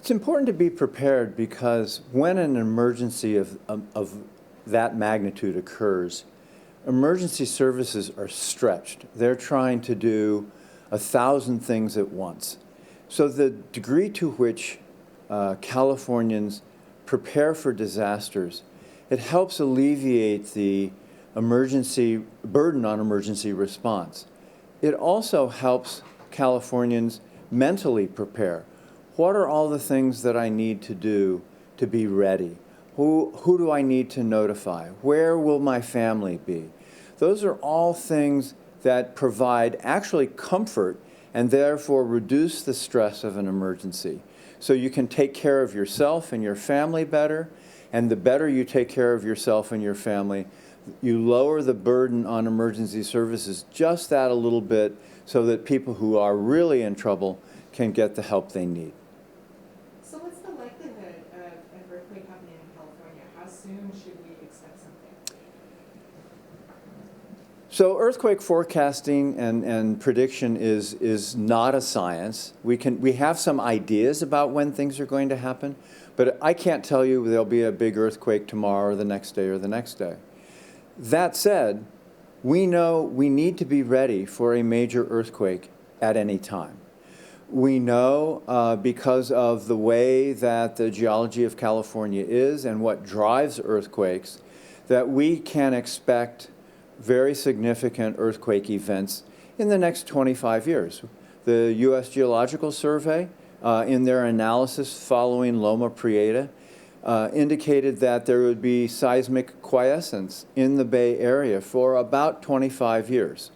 It's important to be prepared because when an emergency of that magnitude occurs, emergency services are stretched. They're trying to do 1,000 things at once. So the degree to which Californians prepare for disasters, it helps alleviate the emergency burden on emergency response. It also helps Californians mentally prepare. What are all the things that I need to do to be ready? Who do I need to notify? Where will my family be? Those are all things that provide actually comfort and therefore reduce the stress of an emergency. So you can take care of yourself and your family better, and the better you take care of yourself and your family, you lower the burden on emergency services just that a little bit so that people who are really in trouble can get the help they need. So what's the likelihood of an earthquake happening in California? How soon should we expect something? So earthquake forecasting and prediction is not a science. We have some ideas about when things are going to happen, but I can't tell you there'll be a big earthquake tomorrow or the next day or the next day. That said, we know we need to be ready for a major earthquake at any time. We know because of the way that the geology of California is and what drives earthquakes, that we can expect very significant earthquake events in the next 25 years. The U.S. Geological Survey, in their analysis following Loma Prieta, indicated that there would be seismic quiescence in the Bay Area for about 25 years.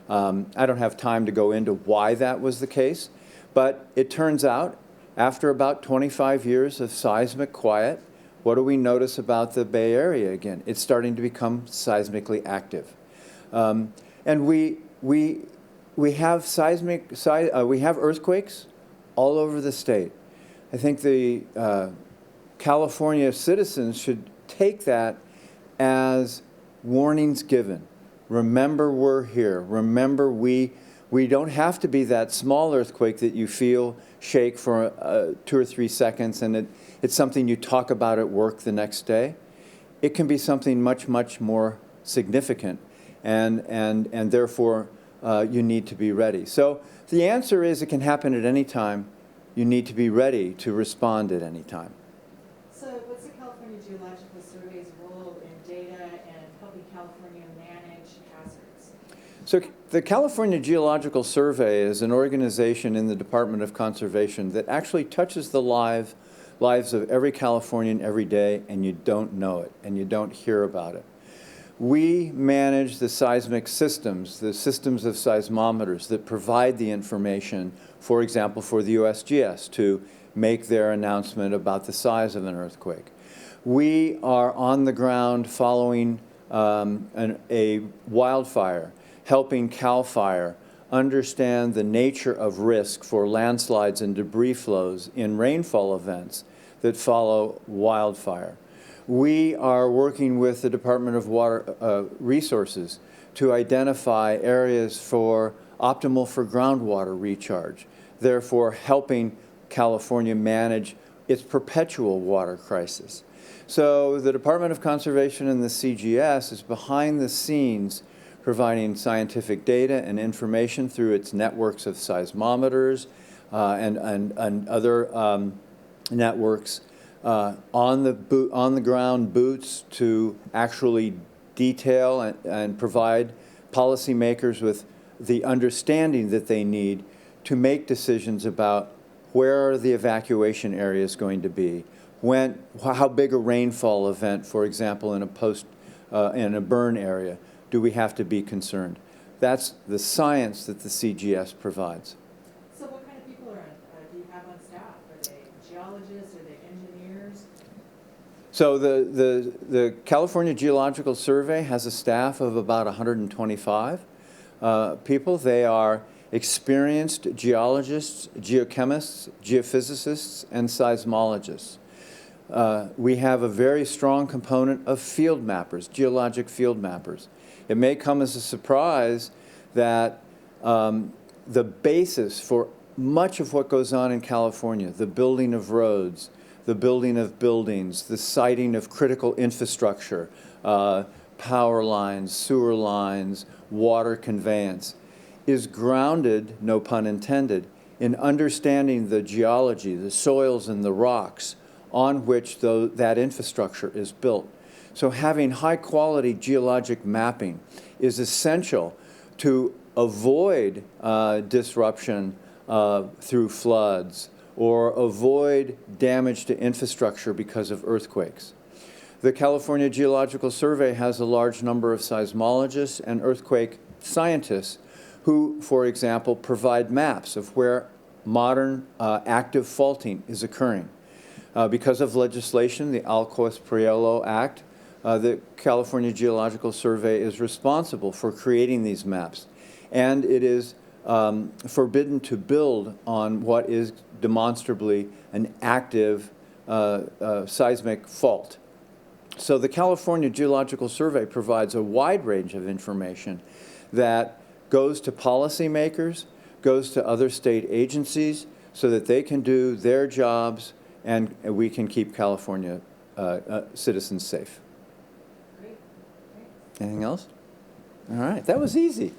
I don't have time to go into why that was the case, but it turns out after about 25 years of seismic quiet, what do we notice about the Bay Area again? It's starting to become seismically active. And we have we have earthquakes all over the state. I think the California citizens should take that as warnings given. Remember we're here. Remember we don't have to be that small earthquake that you feel shake for 2 or 3 seconds and it's something you talk about at work the next day. It can be something much, much more significant and therefore you need to be ready. So the answer is it can happen at any time. You need to be ready to respond at any time. So what's the California Geological Survey's role in data and helping California manage hazards? So the California Geological Survey is an organization in the Department of Conservation that actually touches the lives of every Californian every day, and you don't know it, and you don't hear about it. We manage the seismic systems, the systems of seismometers that provide the information, for example, for the USGS to make their announcement about the size of an earthquake. We are on the ground following a wildfire, helping CAL FIRE understand the nature of risk for landslides and debris flows in rainfall events that follow wildfire. We are working with the Department of Water Resources to identify areas optimal for groundwater recharge, therefore helping California manage its perpetual water crisis. So the Department of Conservation and the CGS is behind the scenes providing scientific data and information through its networks of seismometers and other networks, on the ground boots to actually detail and provide policymakers with the understanding that they need to make decisions about where are the evacuation areas going to be, how big a rainfall event, for example, in a burn area, do we have to be concerned? That's the science that the CGS provides. So what kind of people do you have on staff? Are they geologists? Are they engineers? So the California Geological Survey has a staff of about 125 people. They are experienced geologists, geochemists, geophysicists, and seismologists. We have a very strong component of field mappers, geologic field mappers. It may come as a surprise that the basis for much of what goes on in California, the building of roads, the building of buildings, the siting of critical infrastructure, power lines, sewer lines, water conveyance, is grounded, no pun intended, in understanding the geology, the soils and the rocks on which that infrastructure is built. So having high-quality geologic mapping is essential to avoid disruption through floods or avoid damage to infrastructure because of earthquakes. The California Geological Survey has a large number of seismologists and earthquake scientists who, for example, provide maps of where modern active faulting is occurring. Because of legislation, the Alcoas-Priello Act, the California Geological Survey is responsible for creating these maps. And it is forbidden to build on what is demonstrably an active seismic fault. So the California Geological Survey provides a wide range of information that goes to policymakers, goes to other state agencies so that they can do their jobs and we can keep California citizens safe. Great. Anything else? All right, that was easy.